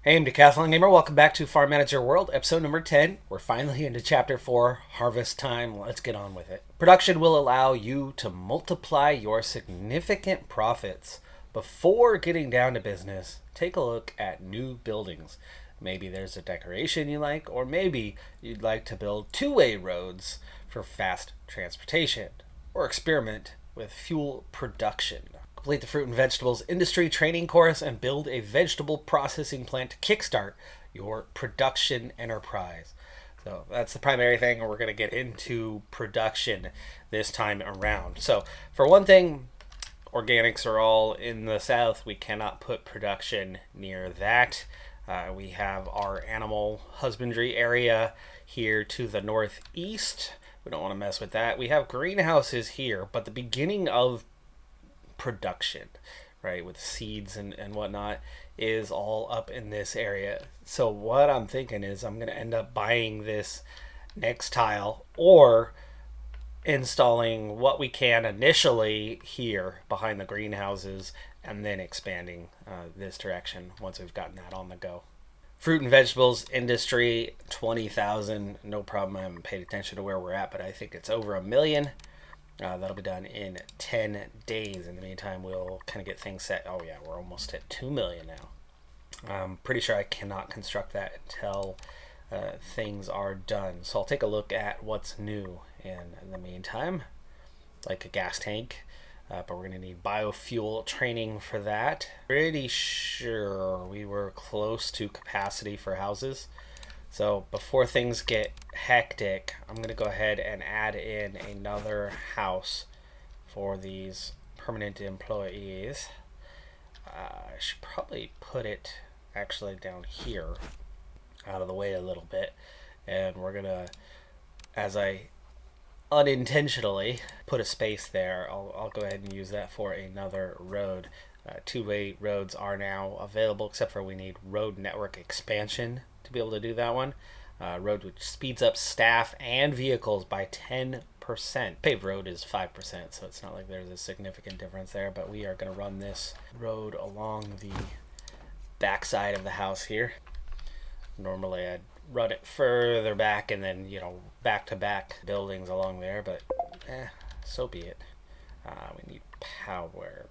Hey, I'm Decathlon Gamer. Welcome back to Farm Manager World, episode number 10. We're finally into chapter 4, harvest time. Let's get on with it. Production will allow you to multiply your significant profits. Before getting down to business, take a look at new buildings. Maybe there's a decoration you like, or maybe you'd like to build two-way roads for fast transportation, or experiment with fuel production. Complete the fruit and vegetables industry training course and build a vegetable processing plant to kickstart your production enterprise. So that's the primary thing, and we're going to get into production this time around. So, for one thing, organics are all in the south. We cannot put production near that. We have our animal husbandry area here to the northeast. We don't want to mess with that. We have greenhouses here, but the beginning of production, right, with seeds and whatnot, is all up in this area. So what I'm thinking is I'm going to end up buying this next tile or installing what we can initially here behind the greenhouses and then expanding this direction once we've gotten that on the go. Fruit and vegetables industry, 20,000, no problem. I haven't paid attention to where we're at, but I think it's over a million. That'll be done in 10 days. In the meantime, we'll kind of get things set. Oh, yeah, we're almost at 2 million now. I'm pretty sure I cannot construct that until things are done. So I'll take a look at what's new in the meantime, like a gas tank. But we're going to need biofuel training for that. Pretty sure we were close to capacity for houses. So before things get hectic, I'm going to go ahead and add in another house for these permanent employees. I should probably put it actually down here out of the way a little bit. And we're going to, as I unintentionally put a space there, I'll go ahead and use that for another road. Two-way roads are now available, except for we need road network expansion to be able to do that one. Road which speeds up staff and vehicles by 10%. Paved road is 5%, so it's not like there's a significant difference there, but we are going to run this road along the backside of the house here. Normally I'd run it further back and then, back-to-back buildings along there, but so be it. We need power.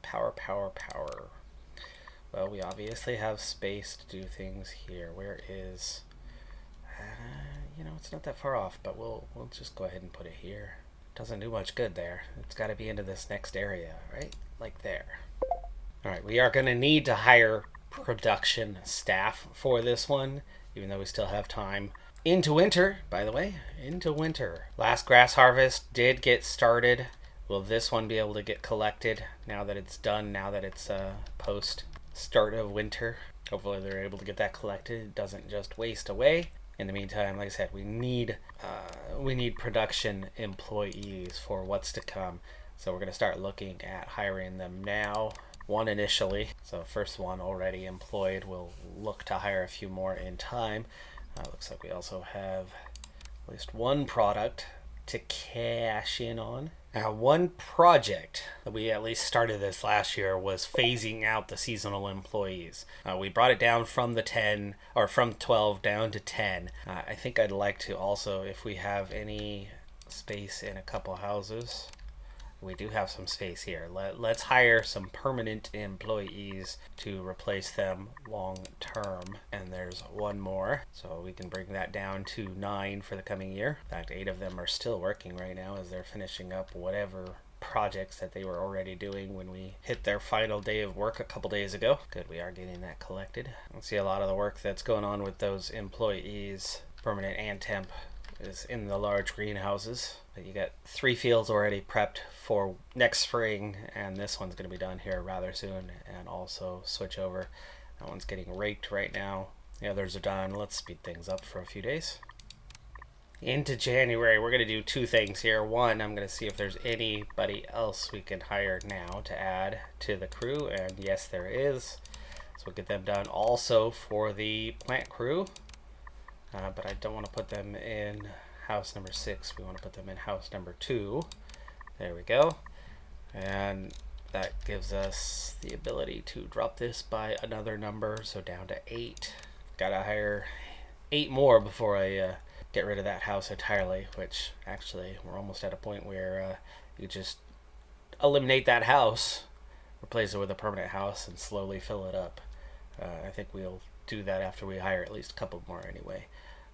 Well, we obviously have space to do things here. Where is... it's not that far off, but we'll just go ahead and put it here. Doesn't do much good there. It's got to be into this next area, right? Like there. Alright, we are going to need to hire production staff for this one, even though we still have time. Into winter, by the way. Into winter. Last grass harvest did get started. Will this one be able to get collected now that it's done, now that it's post start of winter? Hopefully they're able to get that collected. It doesn't just waste away. In the meantime, like I said, we need production employees for what's to come. So we're going to start looking at hiring them now. One initially, so first one already employed. We'll look to hire a few more in time. Looks like we also have at least one product to cash in on. Now, one project that we at least started this last year was phasing out the seasonal employees. We brought it down from the 10 or from 12 down to 10. I think I'd like to also, if we have any space in a couple houses, we do have some space here. Let's hire some permanent employees to replace them long term. And there's one more, so we can bring that down to 9 for the coming year. In fact, 8 of them are still working right now as they're finishing up whatever projects that they were already doing when we hit their final day of work a couple days ago. Good, we are getting that collected. I see a lot of the work that's going on with those employees, permanent and temp, is in the large greenhouses. You got 3 fields already prepped for next spring, and this one's going to be done here rather soon, and also switch over. That one's getting raked right now. The others are done. Let's speed things up for a few days. Into January, we're going to do 2 things here. One, I'm going to see if there's anybody else we can hire now to add to the crew, and yes, there is. So we'll get them done. Also for the plant crew, but I don't want to put them in house number 6. We want to put them in house number 2. There we go. And that gives us the ability to drop this by another number, so down to 8 gotta hire 8 more before I get rid of that house entirely, which actually we're almost at a point where you just eliminate that house, replace it with a permanent house, and slowly fill it up. I think we'll do that after we hire at least a couple more anyway.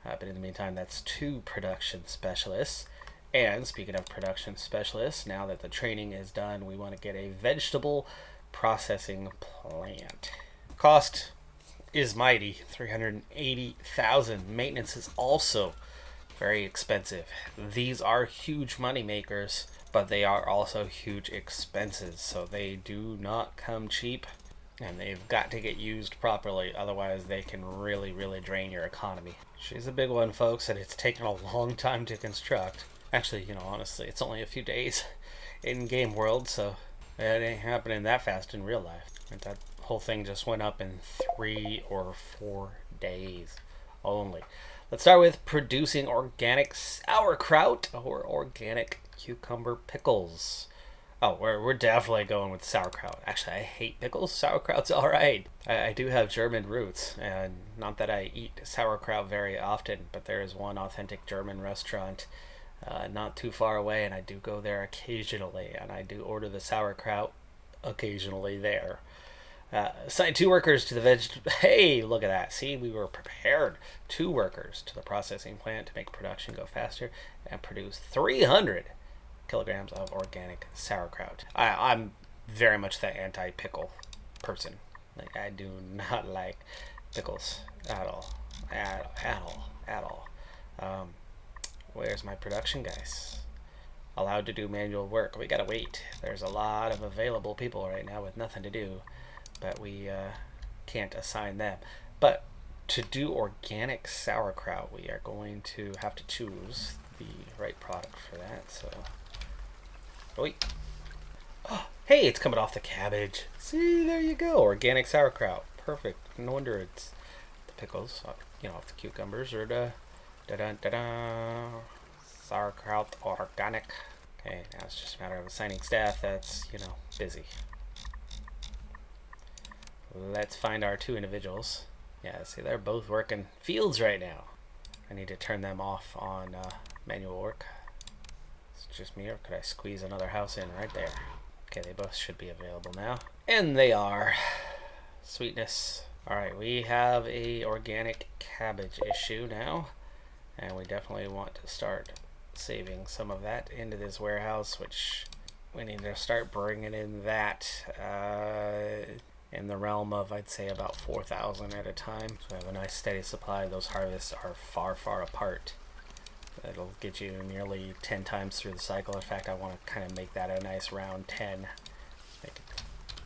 But in the meantime, that's 2 production specialists. And speaking of production specialists, now that the training is done, we want to get a vegetable processing plant. Cost is mighty, $380,000. Maintenance is also very expensive. These are huge money makers, but they are also huge expenses, so they do not come cheap, and they've got to get used properly, otherwise they can really, really drain your economy. She's a big one, folks, and it's taken a long time to construct. Actually, honestly, it's only a few days in game world, so it ain't happening that fast in real life. And that whole thing just went up in 3 or 4 days only. Let's start with producing organic sauerkraut or organic cucumber pickles. Oh, we're definitely going with sauerkraut. Actually, I hate pickles. Sauerkraut's all right. I do have German roots, and not that I eat sauerkraut very often, but there is one authentic German restaurant not too far away, and I do go there occasionally, and I do order the sauerkraut occasionally there. Assign 2 workers to the Hey, look at that. See, we were prepared. 2 workers to the processing plant to make production go faster and produce 300 kilograms of organic sauerkraut. I'm very much the anti-pickle person. Like, I do not like pickles at all. At all. Where's my production guys? Allowed to do manual work. We gotta wait. There's a lot of available people right now with nothing to do, but we can't assign them. But to do organic sauerkraut, we are going to have to choose the right product for that. So, wait. Oh, hey, it's coming off the cabbage. See, there you go. Organic sauerkraut. Perfect. No wonder it's the pickles, off the cucumbers or the sauerkraut organic. Okay, now it's just a matter of assigning staff that's, busy. Let's find our 2 individuals. Yeah, see, they're both working fields right now. I need to turn them off on manual work. It's just me, or could I squeeze another house in right there? Okay, they both should be available now. And they are. Sweetness. Alright, we have a organic cabbage issue now. And we definitely want to start saving some of that into this warehouse, which we need to start bringing in that in the realm of, I'd say, about 4,000 at a time. So we have a nice steady supply. Those harvests are far, far apart. It'll get you nearly 10 times through the cycle. In fact, I want to kind of make that a nice round 10. Make it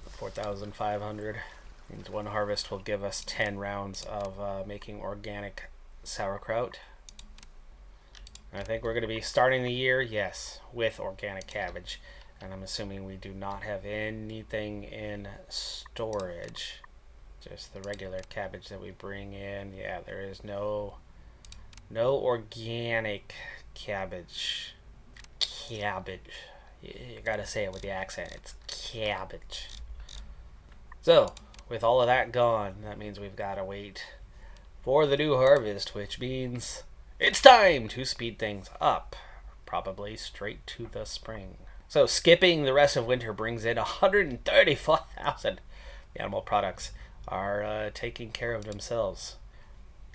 4,500. Means one harvest will give us 10 rounds of making organic sauerkraut. I think we're going to be starting the year, yes, with organic cabbage. And I'm assuming we do not have anything in storage. Just the regular cabbage that we bring in. Yeah, there is no organic cabbage. Cabbage. You got to say it with the accent. It's cabbage. So, with all of that gone, that means we've got to wait for the new harvest, which means it's time to speed things up, probably straight to the spring. So skipping the rest of winter brings in 134,000. The animal products are taking care of themselves.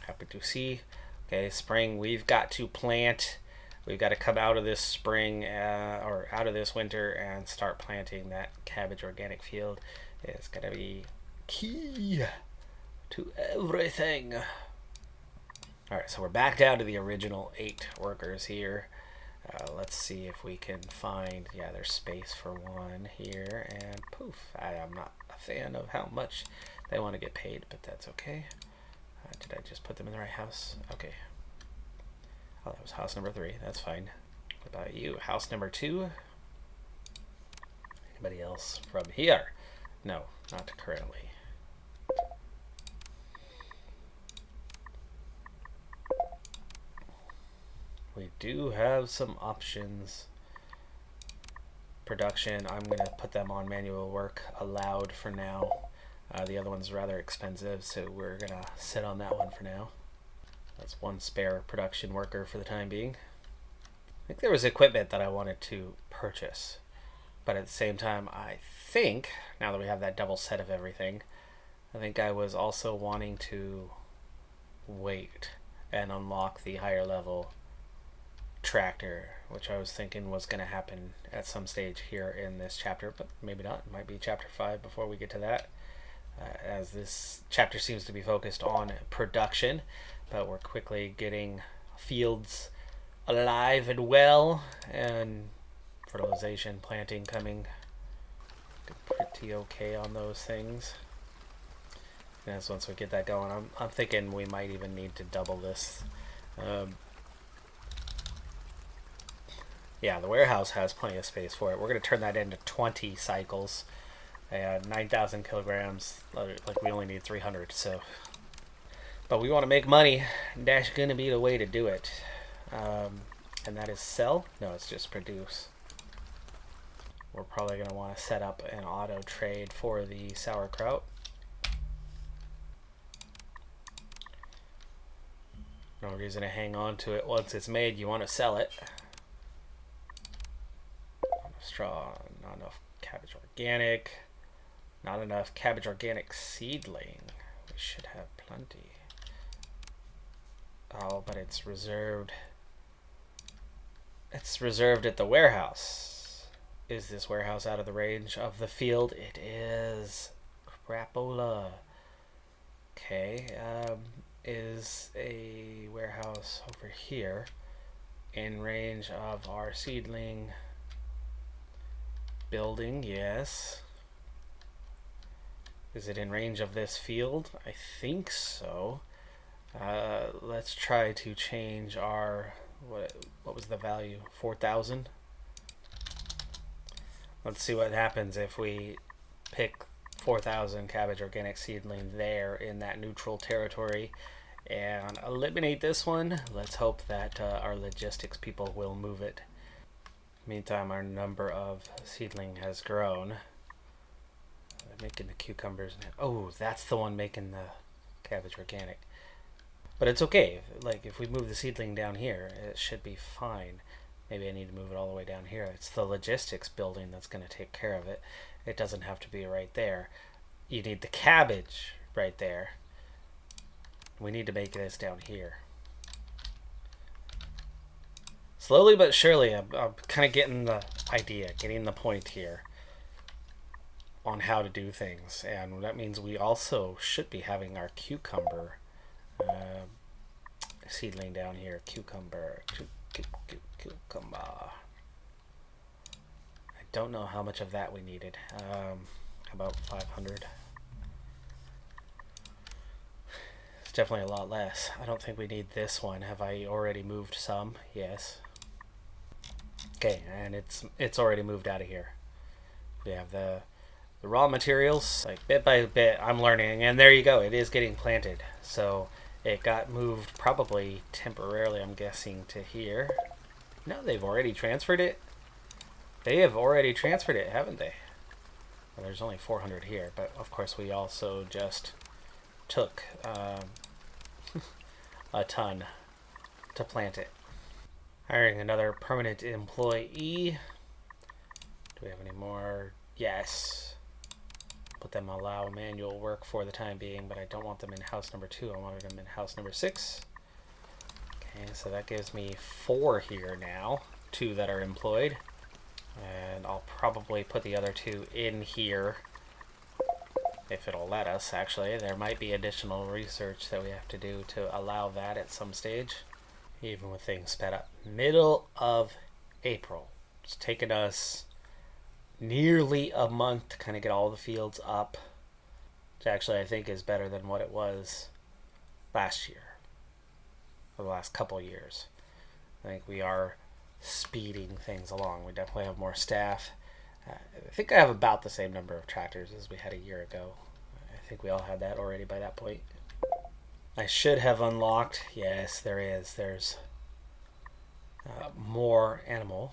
Happy to see. Okay, spring, we've got to plant. We've got to come out of this spring or out of this winter and start planting that cabbage organic field. It's going to be key to everything. Alright, so we're back down to the original 8 workers here. Let's see if we can find, there's space for 1 here, and poof, I am not a fan of how much they want to get paid, but that's okay. Did I just put them in the right house? Okay. Oh, that was house number 3, that's fine. What about you? House number 2? Anybody else from here? No, not currently. We do have some options. Production, I'm going to put them on manual work allowed for now. The other one's rather expensive, so we're gonna sit on that one for now. That's one spare production worker for the time being. I think there was equipment that I wanted to purchase, but at the same time, I think, now that we have that double set of everything, I think I was also wanting to wait and unlock the higher level tractor, which I was thinking was going to happen at some stage here in this chapter, but maybe not. It might be chapter 5 before we get to that, as this chapter seems to be focused on production, but we're quickly getting fields alive and well, and fertilization, planting coming pretty okay on those things. And as once we get that going, I'm thinking we might even need to double this. Yeah, the warehouse has plenty of space for it. We're going to turn that into 20 cycles and 9,000 kilograms. Like, we only need 300, so. But we want to make money. That's going to be the way to do it. And that is sell? No, it's just produce. We're probably going to want to set up an auto trade for the sauerkraut. No reason to hang on to it. Once it's made, you want to sell it. Not enough straw, not enough cabbage organic, not enough cabbage organic seedling. We should have plenty. Oh, but it's reserved. It's reserved at the warehouse. Is this warehouse out of the range of the field? It is. Crapola. Okay. Is a warehouse over here in range of our seedling building? Yes. Is it in range of this field? I think so. Let's try to change our, what was the value? 4,000? Let's see what happens if we pick 4,000 cabbage organic seedling there in that neutral territory and eliminate this one. Let's hope that our logistics people will move it. Meantime, our number of seedling has grown. They're making the cucumbers now. Oh, that's the one making the cabbage organic. But it's okay. Like, if we move the seedling down here, it should be fine. Maybe I need to move it all the way down here. It's the logistics building that's going to take care of it. It doesn't have to be right there. You need the cabbage right there. We need to make this down here. Slowly but surely, I'm kind of getting the idea, getting the point here on how to do things. And that means we also should be having our cucumber seedling down here. Cucumber. Cucumber. I don't know how much of that we needed. About 500. It's definitely a lot less. I don't think we need this one. Have I already moved some? Yes. Okay, and it's already moved out of here. We have the raw materials, like bit by bit. I'm learning, and there you go. It is getting planted. So it got moved probably temporarily, I'm guessing, to here. No, they've already transferred it. They have already transferred it, haven't they? Well, there's only 400 here, but of course we also just took a ton to plant it. Hiring another permanent employee. Do we have any more? Yes. Let them allow manual work for the time being, but I don't want them in house number 2. I wanted them in house number 6. Okay, so that gives me 4 here now. 2 that are employed. And I'll probably put the other 2 in here. If it'll let us, actually. There might be additional research that we have to do to allow that at some stage. Even with things sped up. Middle of April. It's taken us nearly a month to kind of get all the fields up, which actually I think is better than what it was last year, or the last couple years. I think we are speeding things along. We definitely have more staff. I think I have about the same number of tractors as we had a year ago. I think we all had that already by that point. I should have unlocked, yes, there is. There's more animal,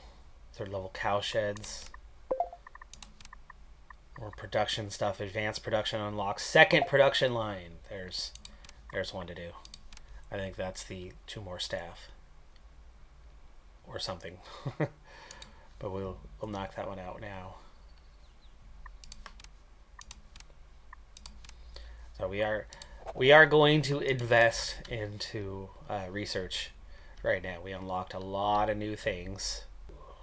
3rd level cow sheds. We're production stuff. Advanced production unlocked. Second production line. There's one to do. I think that's the 2 more staff. Or something. But we'll knock that one out now. So we are going to invest into research right now. We unlocked a lot of new things.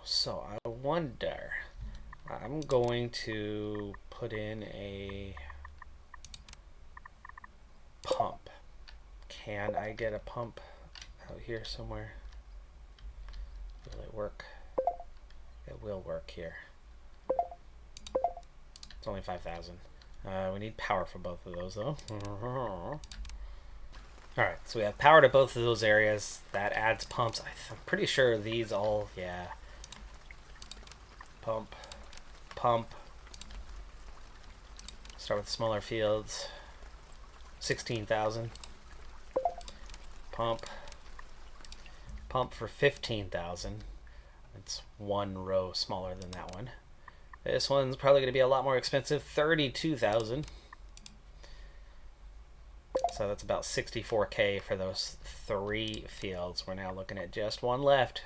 So I wonder, I'm going to put in a pump. Can I get a pump out here somewhere? Will it work? It will work here. It's only 5,000. We need power for both of those though. Alright, so we have power to both of those areas. That adds pumps. I'm pretty sure these all, yeah. Pump. Start with smaller fields. 16,000. Pump for 15,000. It's 1 row smaller than that one. This one's probably going to be a lot more expensive. 32,000. So that's about 64K for those 3 fields. We're now looking at just one left.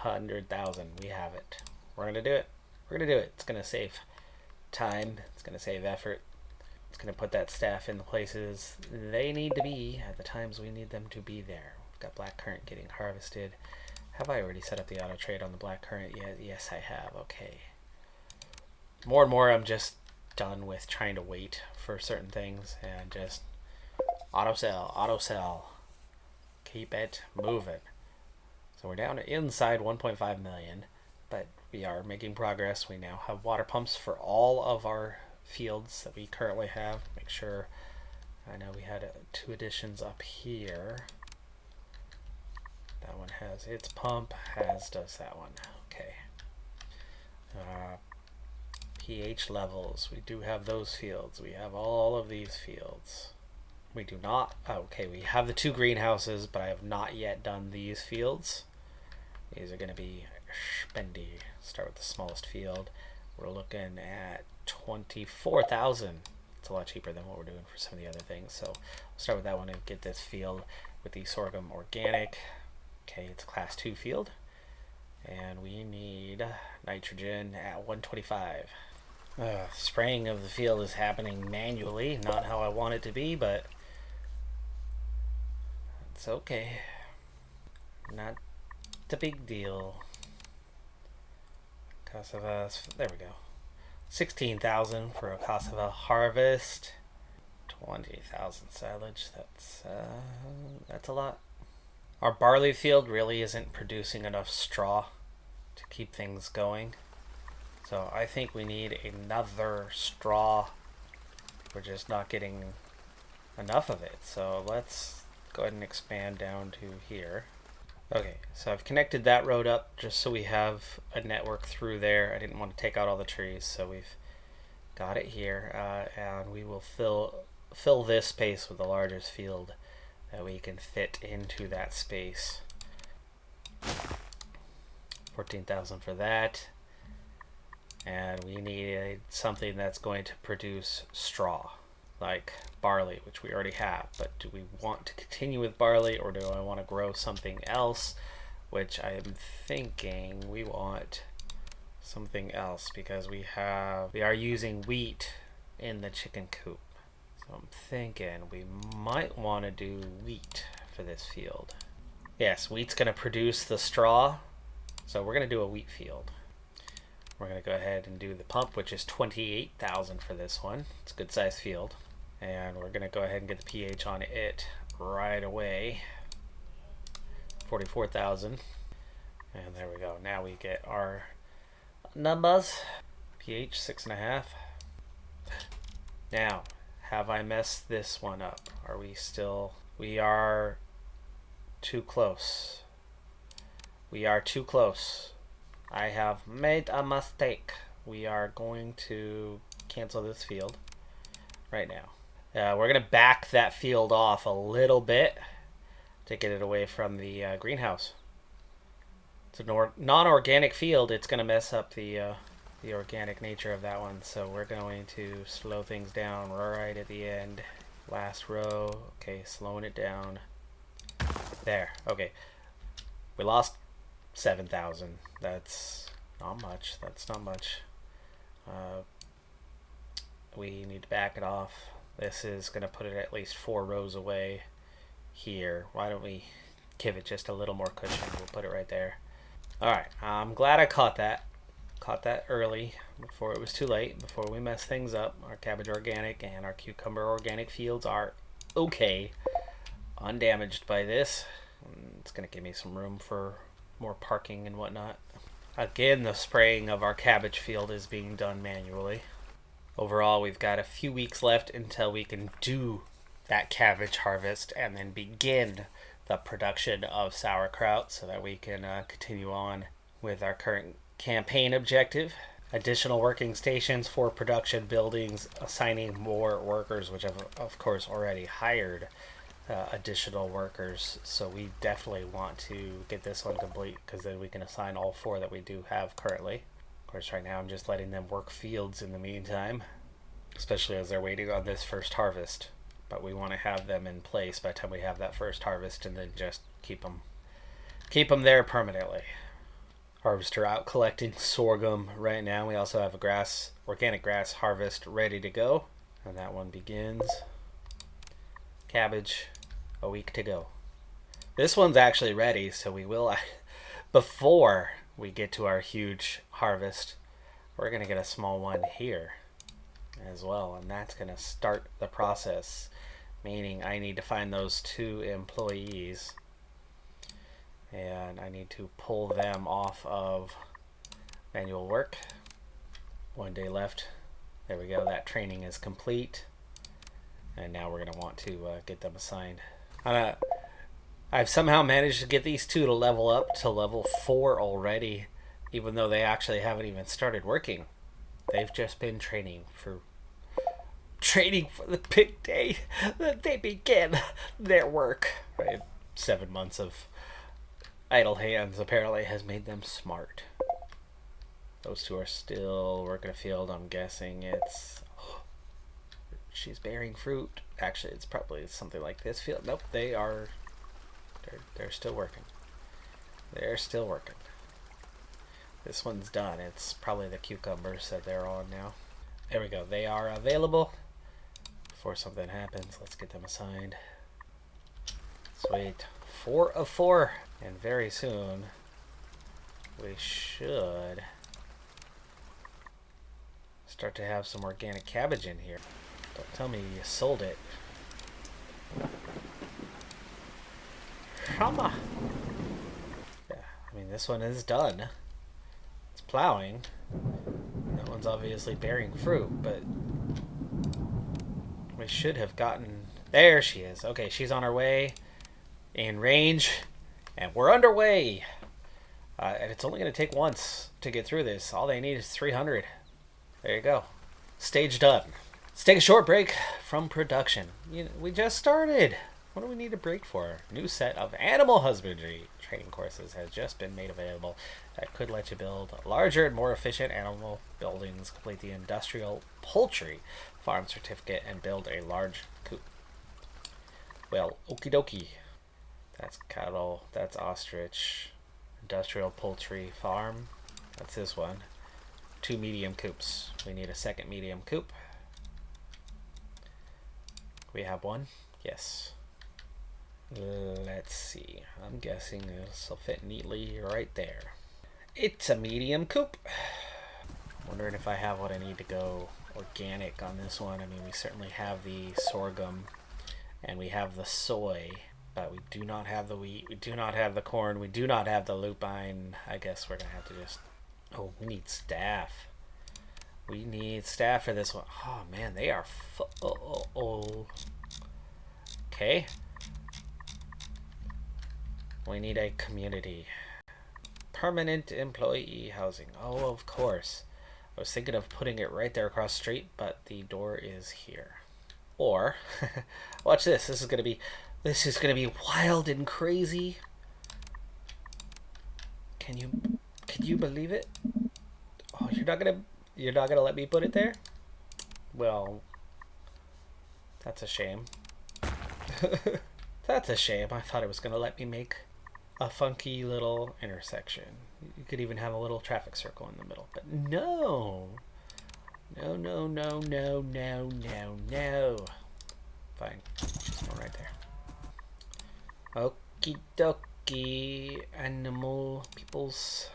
100,000. We have it. We're going to do it. We're going to do it. It's going to save time. It's going to save effort. It's going to put that staff in the places they need to be at the times we need them to be there. We've got blackcurrant getting harvested. Have I already set up the auto trade on the blackcurrant yet? Yes, I have. Okay. More and more, I'm just done with trying to wait for certain things and just auto sell. Keep it moving. So we're down to inside 1.5 million, but we are making progress. We now have water pumps for all of our fields that we currently have. Make sure, I know we had 2 additions up here. That one has its pump, as does that one. Okay. pH levels, we do have those fields. We have all of these fields. We do not, okay, we have the 2 greenhouses, but I have not yet done these fields. These are going to be spendy. Start with the smallest field. We're looking at 24,000. It's a lot cheaper than what we're doing for some of the other things. So we'll start with that one and get this field with the sorghum organic. Okay, it's a class 2 field. And we need nitrogen at 125. Spraying of the field is happening manually, not how I want it to be, but it's okay. Not a big deal. Cassava, there we go. 16,000 for a cassava harvest. 20,000 silage. That's a lot. Our barley field really isn't producing enough straw to keep things going. So I think we need another straw. We're just not getting enough of it. So let's go ahead and expand down to here. Okay, so I've connected that road up just so we have a network through there. I didn't want to take out all the trees, so we've got it here. And we will fill this space with the largest field that we can fit into that space. 14,000 for that. And we need something that's going to produce straw, like barley, which we already have. But do we want to continue with barley, or do I want to grow something else? Which I am thinking we want something else, because we are using wheat in the chicken coop. So I'm thinking we might want to do wheat for this field. Yes, wheat's going to produce the straw, so we're going to do a wheat field. We're going to go ahead and do the pump, which is 28,000 for this one. It's a good sized field. And we're going to go ahead and get the pH on it right away. 44,000. And there we go. Now we get our numbers. pH 6.5. Now, have I messed this one up? Are we still... We are too close. We are too close. I have made a mistake. We are going to cancel this field right now. We're going to back that field off a little bit to get it away from the greenhouse. It's a non-organic field. It's going to mess up the the organic nature of that one. So we're going to slow things down right at the end. Last row. Okay, slowing it down. There. Okay. We lost 7,000. That's not much. That's not much. We need to back it off. This is going to put it at least 4 rows away here. Why don't we give it just a little more cushion? We'll put it right there. Alright, I'm glad I caught that. Caught that early, before it was too late, before we mess things up. Our cabbage organic and our cucumber organic fields are okay, undamaged by this. It's going to give me some room for more parking and whatnot. Again, the spraying of our cabbage field is being done manually. Overall, we've got a few weeks left until we can do that cabbage harvest and then begin the production of sauerkraut so that we can continue on with our current campaign objective. Additional working stations for production buildings, assigning more workers, which I've of course already hired additional workers. So we definitely want to get this one complete because then we can assign all 4 that we do have currently. Of course, right now I'm just letting them work fields in the meantime, especially as they're waiting on this first harvest. But we want to have them in place by the time we have that first harvest, and then just keep them there permanently. Harvester out collecting sorghum right now. We also have a organic grass harvest ready to go, and that one begins. Cabbage, a week to go. This one's actually ready, so we will, before we get to our huge harvest, we're going to get a small one here as well, and that's going to start the process, meaning I need to find those 2 employees and I need to pull them off of manual work. 1 day left. There we go. That training is complete, and now we're going to want to get them assigned. I've somehow managed to get these 2 to level up to level 4 already, even though they actually haven't even started working. They've just been training for the big day that they begin their work. Right? 7 months of idle hands apparently has made them smart. Those 2 are still working a field. I'm guessing she's bearing fruit. Actually, it's probably something like this field. Nope, they're still working. They're still working. This one's done. It's probably the cucumbers that they're on now. There we go. They are available. Before something happens, let's get them assigned. Sweet. 4 of 4. And very soon, we should start to have some organic cabbage in here. Don't tell me you sold it. Shama. Yeah, I mean, this one is done. It's plowing. That one's obviously bearing fruit, but we should have gotten... There she is. Okay, she's on her way, in range, and we're underway. And it's only going to take once to get through this. All they need is 300. There you go. Stage done. Let's take a short break from production. We just started. What do we need a break for? New set of animal husbandry training courses has just been made available that could let you build larger and more efficient animal buildings, complete the industrial poultry farm certificate, and build a large coop. Well, okie dokie. That's cattle. That's ostrich. Industrial poultry farm. That's this one. 2 medium coops. We need a second medium coop. We have one? Yes. Let's see. I'm guessing this will fit neatly right there. It's a medium coop. Wondering if I have what I need to go organic on this one. I mean, we certainly have the sorghum and we have the soy, but we do not have the wheat, we do not have the corn, we do not have the lupine. I guess we're gonna have to just... Oh, we need staff. We need staff for this one. Oh man, they are okay. We need a community. Permanent employee housing. Oh, of course. I was thinking of putting it right there across the street, but the door is here. Or, watch this. This is gonna be wild and crazy. Can you believe it? Oh, you're not gonna You're not gonna let me put it there? Well, that's a shame. That's a shame. I thought it was gonna let me make a funky little intersection. You could even have a little traffic circle in the middle, but no. No, no, no, no, no, no, no. Fine. Just one right there. Okie dokie, animal peoples.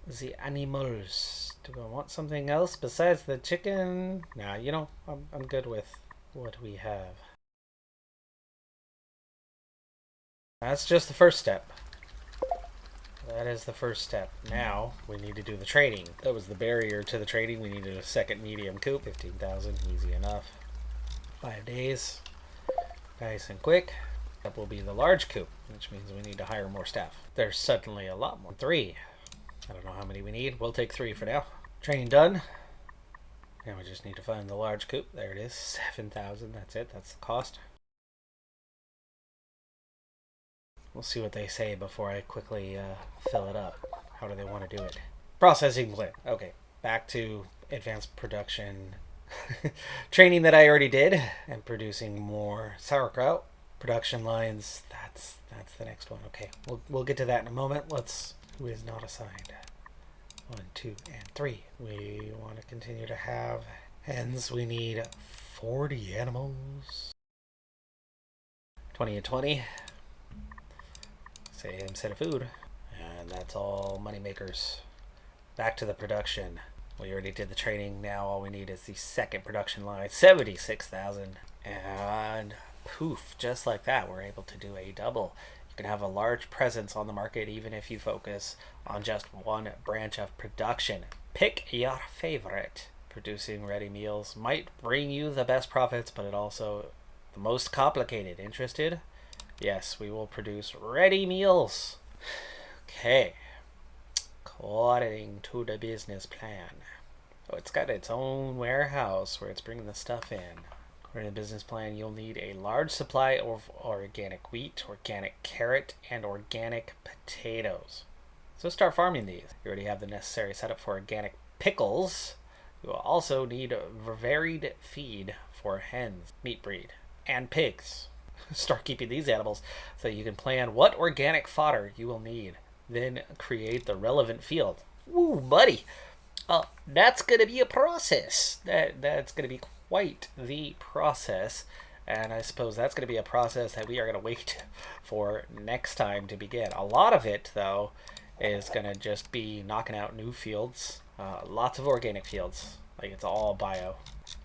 The animals. Do I want something else besides the chicken? Nah, you know, I'm good with what we have. That's just the first step. That is the first step. Now, we need to do the trading. That was the barrier to the trading. We needed a second medium coop. 15,000, easy enough. 5 days. Nice and quick. That will be the large coop, which means we need to hire more staff. There's suddenly a lot more. 3. I don't know how many we need. We'll take 3 for now. Training done. Now we just need to find the large coop. There it is. 7,000. That's it. That's the cost. We'll see what they say before I quickly fill it up. How do they want to do it? Processing plan. Okay, back to advanced production training that I already did, and producing more sauerkraut. Production lines. That's the next one. Okay, we'll get to that in a moment. Who is not assigned? 1, 2, and 3. We want to continue to have hens. We need 40 animals. 20 and 20. Same set of food. And that's all money makers. Back to the production. We already did the training. Now all we need is the second production line. 76,000. And poof, just like that, we're able to do a double. You can have a large presence on the market even if you focus on just one branch of production. Pick your favorite. Producing ready meals might bring you the best profits, but it also the most complicated. Interested? Yes, we will produce ready meals. Okay. According to the business plan. Oh, it's got its own warehouse where it's bringing the stuff in. According to the business plan, you'll need a large supply of organic wheat, organic carrot, and organic potatoes. So start farming these. You already have the necessary setup for organic pickles. You will also need a varied feed for hens, meat breed, and pigs. Start keeping these animals so you can plan what organic fodder you will need. Then create the relevant field. Woo, buddy! That's going to be a process. That's going to be quite the process. And I suppose that's going to be a process that we are going to wait for next time to begin. A lot of it, though, is going to just be knocking out new fields. Lots of organic fields. Like, it's all bio.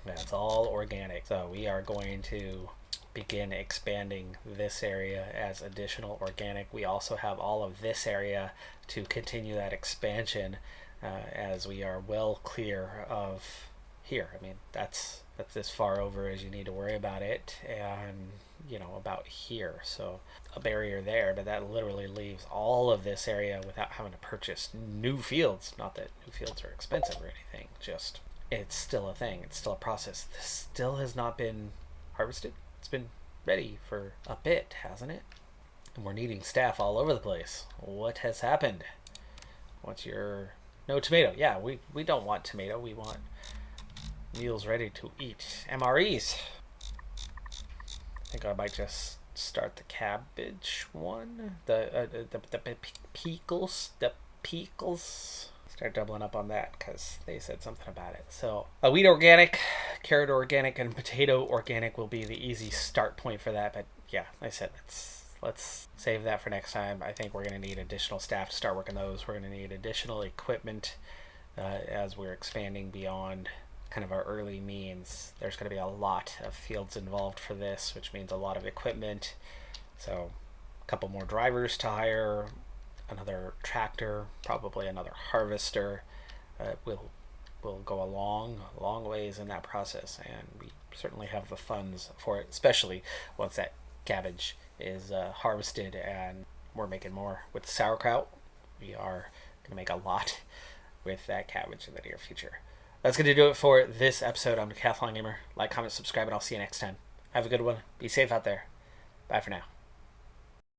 That's all organic. So we are going to begin expanding this area as additional organic. We also have all of this area to continue that expansion as we are well clear of here. I mean, that's as far over as you need to worry about it, and about here. So a barrier there, but that literally leaves all of this area without having to purchase new fields. Not that new fields are expensive or anything, just it's still a thing. It's still a process. This still has not been harvested. It's been ready for a bit, hasn't it? And we're needing staff all over the place. What has happened? What's your... No tomato. Yeah, we don't want tomato. We want meals ready to eat. MREs. I think I might just start the cabbage one. The pickles. The pickles. Start doubling up on that because they said something about it. So wheat organic, carrot organic, and potato organic will be the easy start point for that. But yeah, like I said, let's save that for next time. I think we're going to need additional staff to start working those. We're going to need additional equipment as we're expanding beyond kind of our early means. There's going to be a lot of fields involved for this, which means a lot of equipment. So a couple more drivers to hire, another tractor, probably another harvester. Will go a long ways in that process, and we certainly have the funds for it, especially once that cabbage is harvested and we're making more with sauerkraut. We are going to make a lot with that cabbage in the near future. That's going to do it for this episode. I'm Decathlon Gamer. Like, comment, subscribe, and I'll see you next time. Have a good one. Be safe out there. Bye for now.